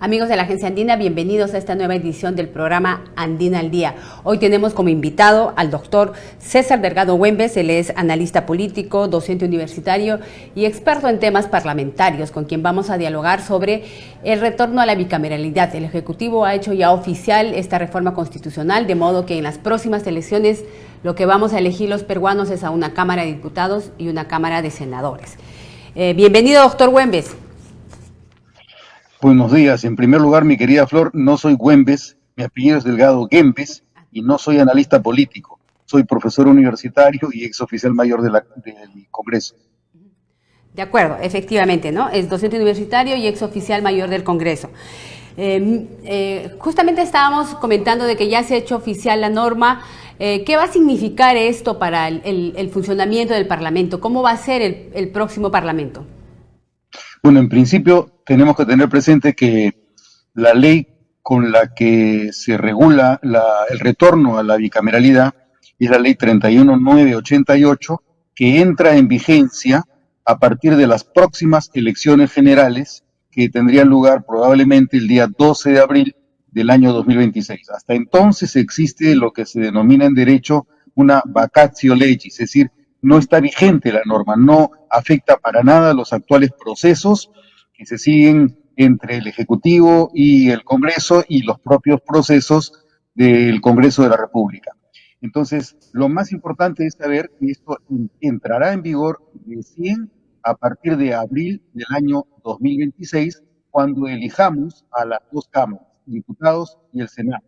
Amigos de la Agencia Andina, bienvenidos a esta nueva edición del programa Andina al Día. Hoy tenemos como invitado al doctor César Delgado Güemes. Él es analista político, docente universitario y experto en temas parlamentarios, con quien vamos a dialogar sobre el retorno a la bicameralidad. El Ejecutivo ha hecho ya oficial esta reforma constitucional, de modo que en las próximas elecciones lo que vamos a elegir los peruanos es a una Cámara de Diputados y una Cámara de Senadores. Bienvenido, doctor Güemes. Buenos días. En primer lugar, mi querida Flor, no soy Güemes, mi apellido es Delgado Güemes y no soy analista político. Soy profesor universitario y ex oficial mayor del Congreso. De acuerdo, efectivamente, ¿no? Es docente universitario y ex oficial mayor del Congreso. Justamente estábamos comentando de que ya se ha hecho oficial la norma. ¿Qué va a significar esto para el funcionamiento del Parlamento? ¿Cómo va a ser el próximo Parlamento? Bueno, en principio tenemos que tener presente que la ley con la que se regula el retorno a la bicameralidad es la ley 31988, que entra en vigencia a partir de las próximas elecciones generales que tendrían lugar probablemente el día 12 de abril del año 2026. Hasta entonces existe lo que se denomina en derecho una vacatio legis, es decir, no está vigente la norma, no afecta para nada los actuales procesos que se siguen entre el Ejecutivo y el Congreso y los propios procesos del Congreso de la República. Entonces, lo más importante es saber que esto entrará en vigor recién a partir de abril del año 2026, cuando elijamos a las dos cámaras, diputados y el Senado.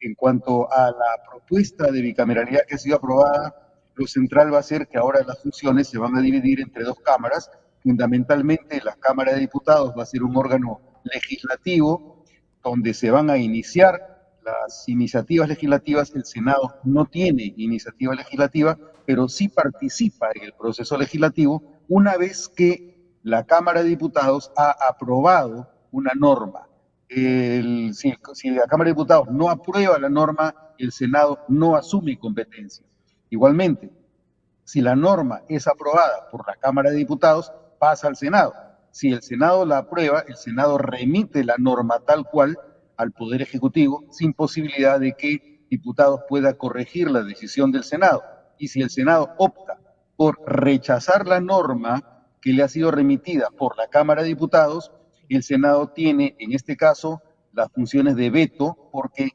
En cuanto a la propuesta de bicameralidad que ha sido aprobada, lo central va a ser que ahora las funciones se van a dividir entre dos cámaras. Fundamentalmente, la Cámara de Diputados va a ser un órgano legislativo donde se van a iniciar las iniciativas legislativas. El Senado no tiene iniciativa legislativa, pero sí participa en el proceso legislativo una vez que la Cámara de Diputados ha aprobado una norma. Si la Cámara de Diputados no aprueba la norma, el Senado no asume competencia. Igualmente, si la norma es aprobada por la Cámara de Diputados, pasa al Senado. Si el Senado la aprueba, el Senado remite la norma tal cual al Poder Ejecutivo, sin posibilidad de que diputados pueda corregir la decisión del Senado. Y si el Senado opta por rechazar la norma que le ha sido remitida por la Cámara de Diputados, el Senado tiene, en este caso, las funciones de veto, porque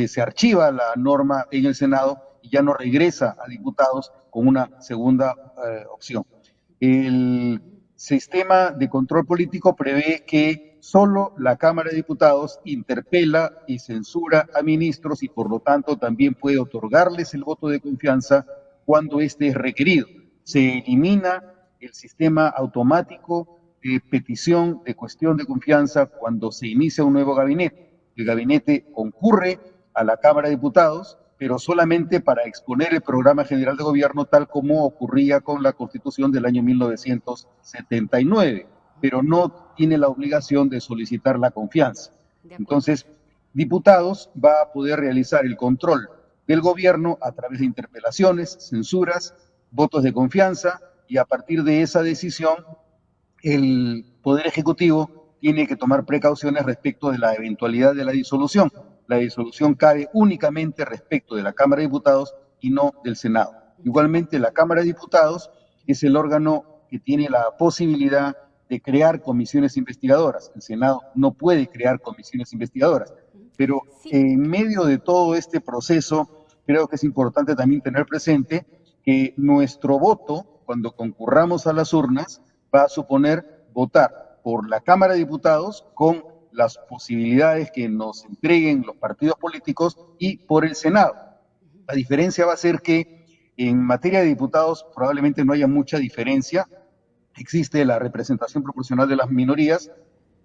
se archiva la norma en el Senado y ya no regresa a diputados con una segunda opción. El sistema de control político prevé que solo la Cámara de Diputados interpela y censura a ministros y por lo tanto también puede otorgarles el voto de confianza cuando éste es requerido. Se elimina el sistema automático de petición de cuestión de confianza cuando se inicia un nuevo gabinete. El gabinete concurre a la Cámara de Diputados, pero solamente para exponer el programa general de gobierno tal como ocurría con la Constitución del año 1979, pero no tiene la obligación de solicitar la confianza. Entonces, diputados va a poder realizar el control del gobierno a través de interpelaciones, censuras, votos de confianza, y a partir de esa decisión, el Poder Ejecutivo tiene que tomar precauciones respecto de la eventualidad de la disolución. La disolución cabe únicamente respecto de la Cámara de Diputados y no del Senado. Igualmente, la Cámara de Diputados es el órgano que tiene la posibilidad de crear comisiones investigadoras. El Senado no puede crear comisiones investigadoras. Pero en medio de todo este proceso, creo que es importante también tener presente que nuestro voto, cuando concurramos a las urnas, va a suponer votar por la Cámara de Diputados con las posibilidades que nos entreguen los partidos políticos y por el Senado. La diferencia va a ser que en materia de diputados probablemente no haya mucha diferencia. Existe la representación proporcional de las minorías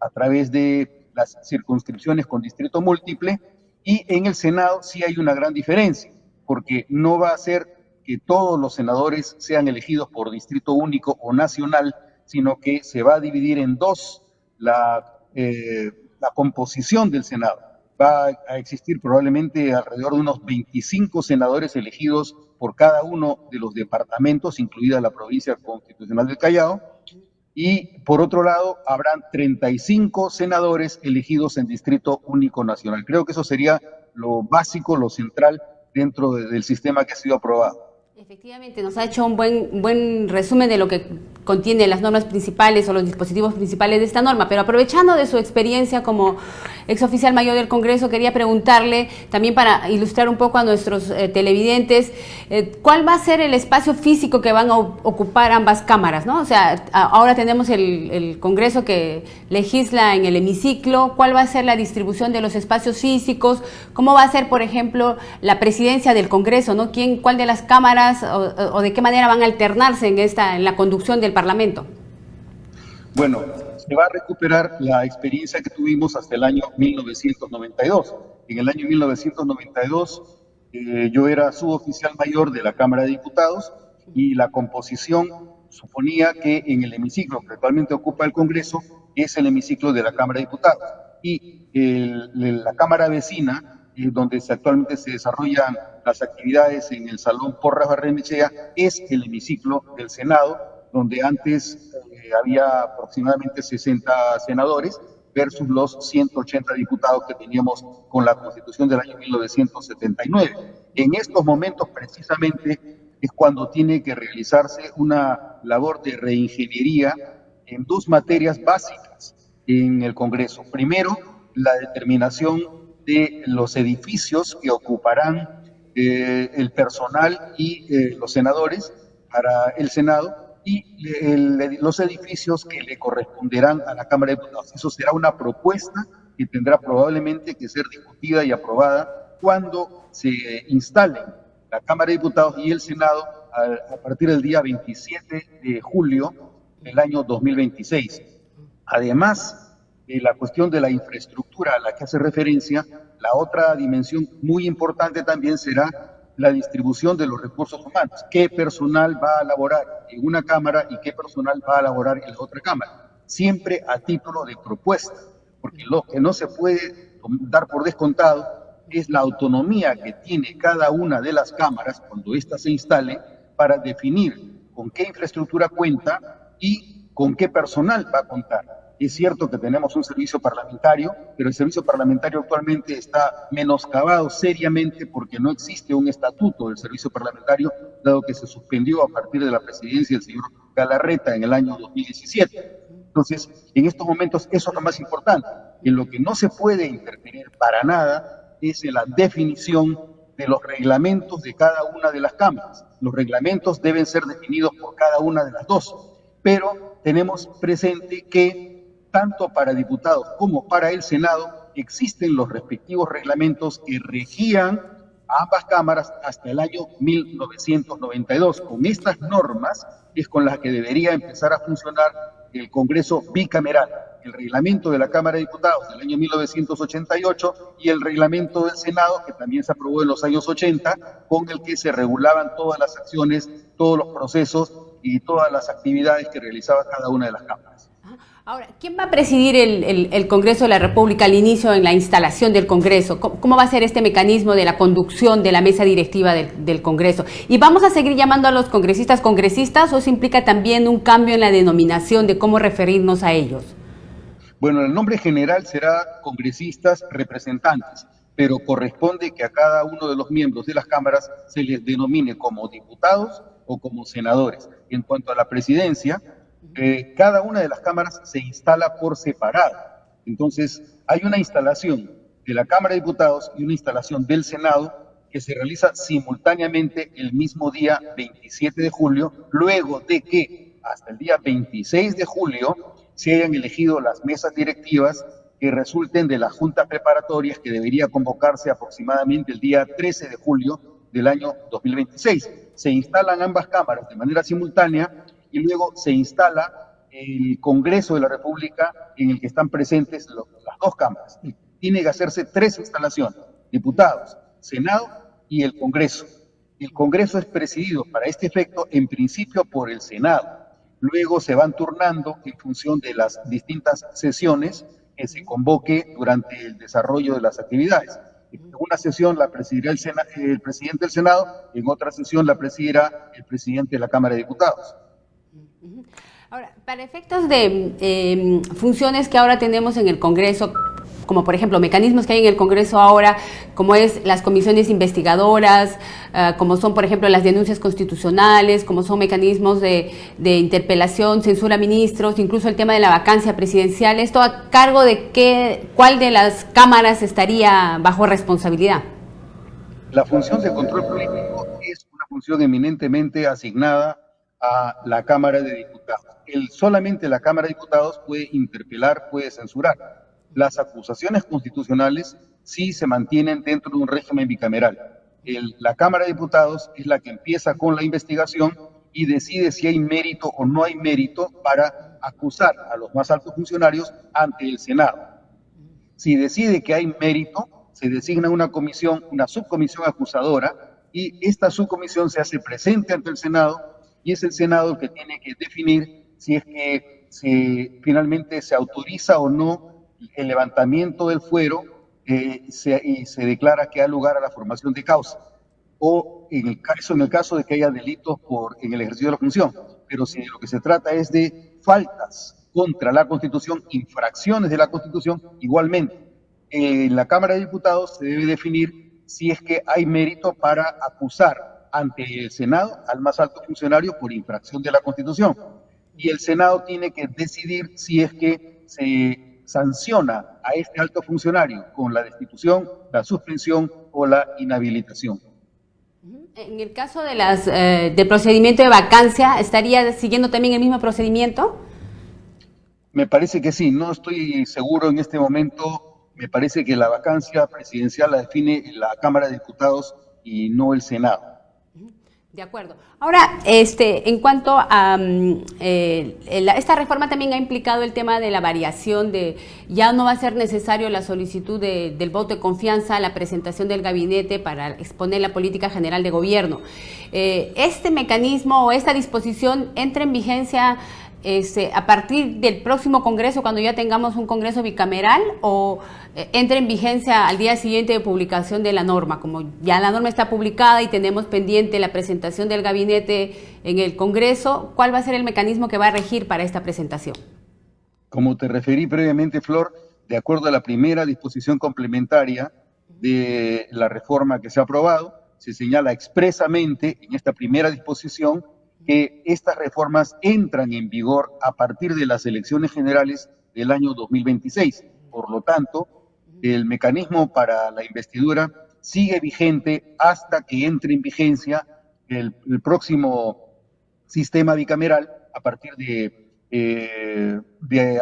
a través de las circunscripciones con distrito múltiple, y en el Senado sí hay una gran diferencia, porque no va a ser que todos los senadores sean elegidos por distrito único o nacional, sino que se va a dividir en dos la composición del Senado. Va a existir probablemente alrededor de unos 25 senadores elegidos por cada uno de los departamentos, incluida la provincia constitucional del Callao, y por otro lado habrán 35 senadores elegidos en Distrito Único Nacional. Creo que eso sería lo básico, lo central dentro del sistema que ha sido aprobado. Efectivamente, nos ha hecho un buen resumen de lo que contiene las normas principales o los dispositivos principales de esta norma, pero aprovechando de su experiencia como exoficial mayor del Congreso, quería preguntarle, también para ilustrar un poco a nuestros televidentes, ¿cuál va a ser el espacio físico que van a ocupar ambas cámaras, ¿no? O sea, ahora tenemos el Congreso que legisla en el hemiciclo, ¿cuál va a ser la distribución de los espacios físicos? ¿Cómo va a ser, por ejemplo, la presidencia del Congreso, ¿no? ¿Cuál de las cámaras o de qué manera van a alternarse en la conducción del Parlamento? Bueno, se va a recuperar la experiencia que tuvimos hasta el año 1992. En el año 1992 yo era suboficial mayor de la Cámara de Diputados y la composición suponía que en el hemiciclo que actualmente ocupa el Congreso es el hemiciclo de la Cámara de Diputados y la Cámara vecina donde actualmente se desarrollan las actividades en el Salón Porras Barrenechea, es el hemiciclo del Senado, donde antes había aproximadamente 60 senadores versus los 180 diputados que teníamos con la Constitución del año 1979. En estos momentos, precisamente, es cuando tiene que realizarse una labor de reingeniería en dos materias básicas en el Congreso. Primero, la determinación de los edificios que ocuparán el personal y los senadores para el Senado y los edificios que le corresponderán a la Cámara de Diputados. Eso será una propuesta que tendrá probablemente que ser discutida y aprobada cuando se instalen la Cámara de Diputados y el Senado a partir del día 27 de julio del año 2026. Además, la cuestión de la infraestructura a la que hace referencia, la otra dimensión muy importante también será la distribución de los recursos humanos. ¿Qué personal va a laborar en una cámara y qué personal va a laborar en la otra cámara? Siempre a título de propuesta, porque lo que no se puede dar por descontado es la autonomía que tiene cada una de las cámaras cuando ésta se instale para definir con qué infraestructura cuenta y con qué personal va a contar. Es cierto que tenemos un servicio parlamentario, pero el servicio parlamentario actualmente está menoscabado seriamente porque no existe un estatuto del servicio parlamentario, dado que se suspendió a partir de la presidencia del señor Galarreta en el año 2017. Entonces, en estos momentos, eso es lo más importante. En lo que no se puede intervenir para nada es en la definición de los reglamentos de cada una de las cámaras. Los reglamentos deben ser definidos por cada una de las dos, pero tenemos presente que tanto para diputados como para el Senado existen los respectivos reglamentos que regían a ambas cámaras hasta el año 1992. Con estas normas es con las que debería empezar a funcionar el Congreso bicameral, el reglamento de la Cámara de Diputados del año 1988 y el reglamento del Senado, que también se aprobó en los años 80, con el que se regulaban todas las acciones, todos los procesos y todas las actividades que realizaba cada una de las cámaras. Ahora, ¿quién va a presidir el Congreso de la República al inicio en la instalación del Congreso? ¿Cómo va a ser este mecanismo de la conducción de la mesa directiva del Congreso? ¿Y vamos a seguir llamando a los congresistas o eso implica también un cambio en la denominación de cómo referirnos a ellos? Bueno, el nombre general será congresistas representantes, pero corresponde que a cada uno de los miembros de las cámaras se les denomine como diputados o como senadores. En cuanto a la presidencia, cada una de las cámaras se instala por separado. Entonces, hay una instalación de la Cámara de Diputados y una instalación del Senado que se realiza simultáneamente el mismo día 27 de julio, luego de que hasta el día 26 de julio se hayan elegido las mesas directivas que resulten de las juntas preparatorias que debería convocarse aproximadamente el día 13 de julio del año 2026. Se instalan ambas cámaras de manera simultánea y luego se instala el Congreso de la República en el que están presentes las dos cámaras. Tiene que hacerse 3 instalaciones, diputados, Senado y el Congreso. El Congreso es presidido para este efecto en principio por el Senado. Luego se van turnando en función de las distintas sesiones que se convoque durante el desarrollo de las actividades. En una sesión la presidirá el presidente del Senado, en otra sesión la presidirá el presidente de la Cámara de Diputados. Ahora, para efectos de funciones que ahora tenemos en el Congreso, como por ejemplo mecanismos que hay en el Congreso ahora, como es las comisiones investigadoras, como son por ejemplo las denuncias constitucionales, como son mecanismos de interpelación, censura a ministros, incluso el tema de la vacancia presidencial, ¿esto a cargo de cuál de las cámaras estaría bajo responsabilidad? La función de control político es una función eminentemente asignada a la Cámara de Diputados. Solamente la Cámara de Diputados puede interpelar, puede censurar. Las acusaciones constitucionales sí se mantienen dentro de un régimen bicameral. La Cámara de Diputados es la que empieza con la investigación y decide si hay mérito o no hay mérito para acusar a los más altos funcionarios ante el Senado. Si decide que hay mérito, se designa una comisión, una subcomisión acusadora, y esta subcomisión se hace presente ante el Senado, y es el Senado el que tiene que definir si es que finalmente se autoriza o no el levantamiento del fuero y se declara que da lugar a la formación de causa, o en el caso de que haya delitos en el ejercicio de la función. Pero si de lo que se trata es de faltas contra la Constitución, infracciones de la Constitución, igualmente en la Cámara de Diputados se debe definir si es que hay mérito para acusar ante el Senado al más alto funcionario por infracción de la Constitución. Y el Senado tiene que decidir si es que se sanciona a este alto funcionario con la destitución, la suspensión o la inhabilitación. En el caso de del procedimiento de vacancia, ¿estaría siguiendo también el mismo procedimiento? Me parece que sí, no estoy seguro en este momento. Me parece que la vacancia presidencial la define la Cámara de Diputados y no el Senado. De acuerdo. Ahora, en cuanto a esta reforma también ha implicado el tema de la variación de, ya no va a ser necesario la solicitud del voto de confianza, la presentación del gabinete para exponer la política general de gobierno. ¿Este mecanismo o esta disposición entra en vigencia a partir del próximo Congreso, cuando ya tengamos un Congreso bicameral, o entra en vigencia al día siguiente de publicación de la norma? Como ya la norma está publicada y tenemos pendiente la presentación del gabinete en el Congreso, ¿cuál va a ser el mecanismo que va a regir para esta presentación? Como te referí previamente, Flor, de acuerdo a la primera disposición complementaria de la reforma que se ha aprobado, se señala expresamente en esta primera disposición que estas reformas entran en vigor a partir de las elecciones generales del año 2026. Por lo tanto, el mecanismo para la investidura sigue vigente hasta que entre en vigencia el próximo sistema bicameral a partir de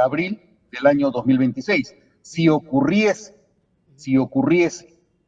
abril del año 2026. Si ocurriese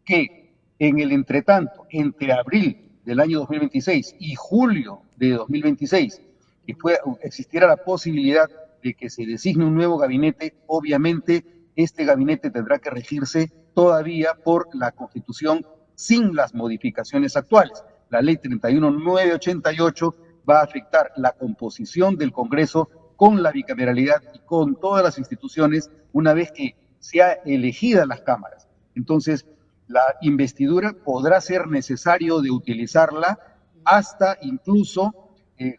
que en el entretanto, entre abril del año 2026 y julio de 2026, que existiera la posibilidad de que se designe un nuevo gabinete, obviamente este gabinete tendrá que regirse todavía por la Constitución sin las modificaciones actuales. La ley 31988 va a afectar la composición del Congreso con la bicameralidad y con todas las instituciones una vez que sea elegidas las cámaras. Entonces, la investidura podrá ser necesario de utilizarla hasta incluso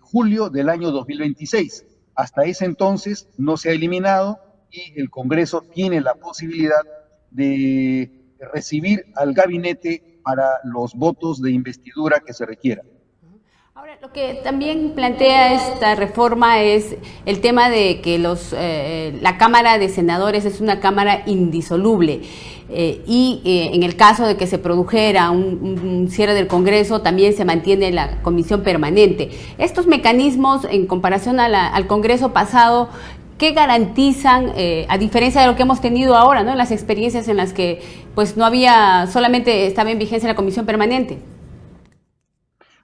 julio del año 2026. Hasta ese entonces no se ha eliminado y el Congreso tiene la posibilidad de recibir al gabinete para los votos de investidura que se requieran. Ahora, lo que también plantea esta reforma es el tema de que la Cámara de Senadores es una Cámara indisoluble en el caso de que se produjera un cierre del Congreso también se mantiene la comisión permanente. Estos mecanismos en comparación al Congreso pasado, ¿qué garantizan, a diferencia de lo que hemos tenido ahora, ¿no? En las experiencias en las que pues no había, solamente estaba en vigencia la comisión permanente?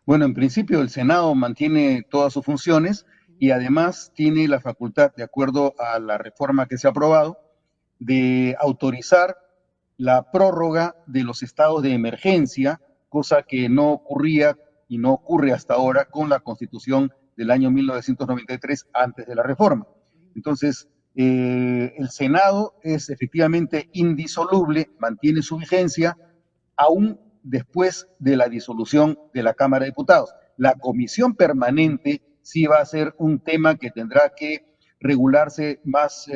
Bueno, en principio el Senado mantiene todas sus funciones y además tiene la facultad, de acuerdo a la reforma que se ha aprobado, de autorizar la prórroga de los estados de emergencia, cosa que no ocurría y no ocurre hasta ahora con la Constitución del año 1993 antes de la reforma. Entonces, el Senado es efectivamente indisoluble, mantiene su vigencia, aún después de la disolución de la Cámara de Diputados. La comisión permanente sí va a ser un tema que tendrá que regularse más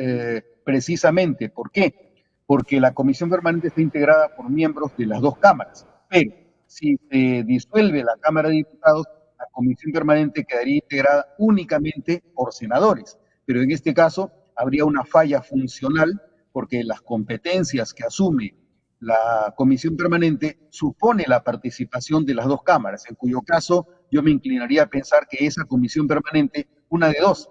precisamente. ¿Por qué? Porque la comisión permanente está integrada por miembros de las dos cámaras, pero si se disuelve la Cámara de Diputados, la comisión permanente quedaría integrada únicamente por senadores, pero en este caso habría una falla funcional porque las competencias que asume la comisión permanente supone la participación de las dos cámaras, en cuyo caso yo me inclinaría a pensar que esa comisión permanente, una de dos,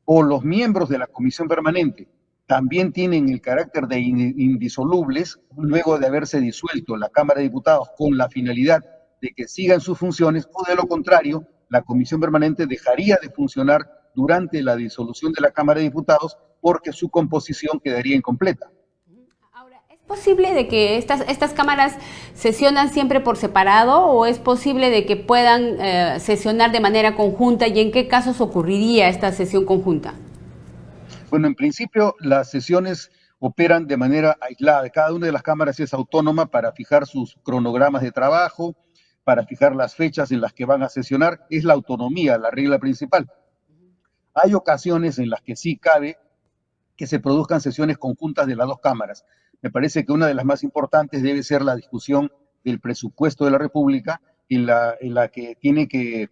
o los miembros de la comisión permanente también tienen el carácter de indisolubles luego de haberse disuelto la Cámara de Diputados con la finalidad de que sigan sus funciones, o de lo contrario, la comisión permanente dejaría de funcionar durante la disolución de la Cámara de Diputados porque su composición quedaría incompleta. ¿Es posible de que estas cámaras sesionan siempre por separado o es posible de que puedan sesionar de manera conjunta y en qué casos ocurriría esta sesión conjunta? Bueno, en principio las sesiones operan de manera aislada. Cada una de las cámaras es autónoma para fijar sus cronogramas de trabajo, para fijar las fechas en las que van a sesionar. Es la autonomía la regla principal. Hay ocasiones en las que sí cabe que se produzcan sesiones conjuntas de las dos cámaras. Me parece que una de las más importantes debe ser la discusión del presupuesto de la República, en la que tiene que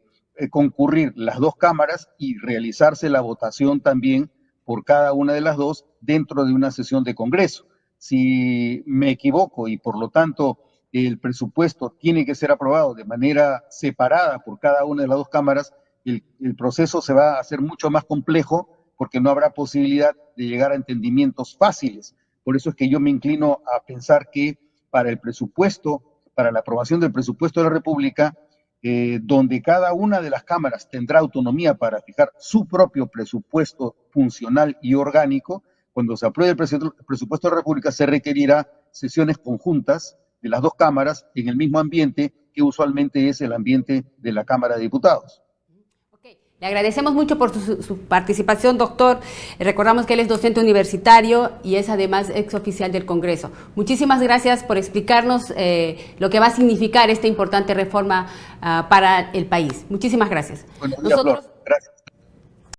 concurrir las dos cámaras y realizarse la votación también por cada una de las dos dentro de una sesión de Congreso. Si me equivoco y por lo tanto el presupuesto tiene que ser aprobado de manera separada por cada una de las dos cámaras, el proceso se va a hacer mucho más complejo porque no habrá posibilidad de llegar a entendimientos fáciles. Por eso es que yo me inclino a pensar que para el presupuesto, para la aprobación del presupuesto de la República, donde cada una de las cámaras tendrá autonomía para fijar su propio presupuesto funcional y orgánico, cuando se apruebe el presupuesto de la República se requerirá sesiones conjuntas de las dos cámaras en el mismo ambiente que usualmente es el ambiente de la Cámara de Diputados. Le agradecemos mucho por su participación, doctor. Recordamos que él es docente universitario y es además exoficial del Congreso. Muchísimas gracias por explicarnos lo que va a significar esta importante reforma para el país. Muchísimas gracias. Buenos días, Flor.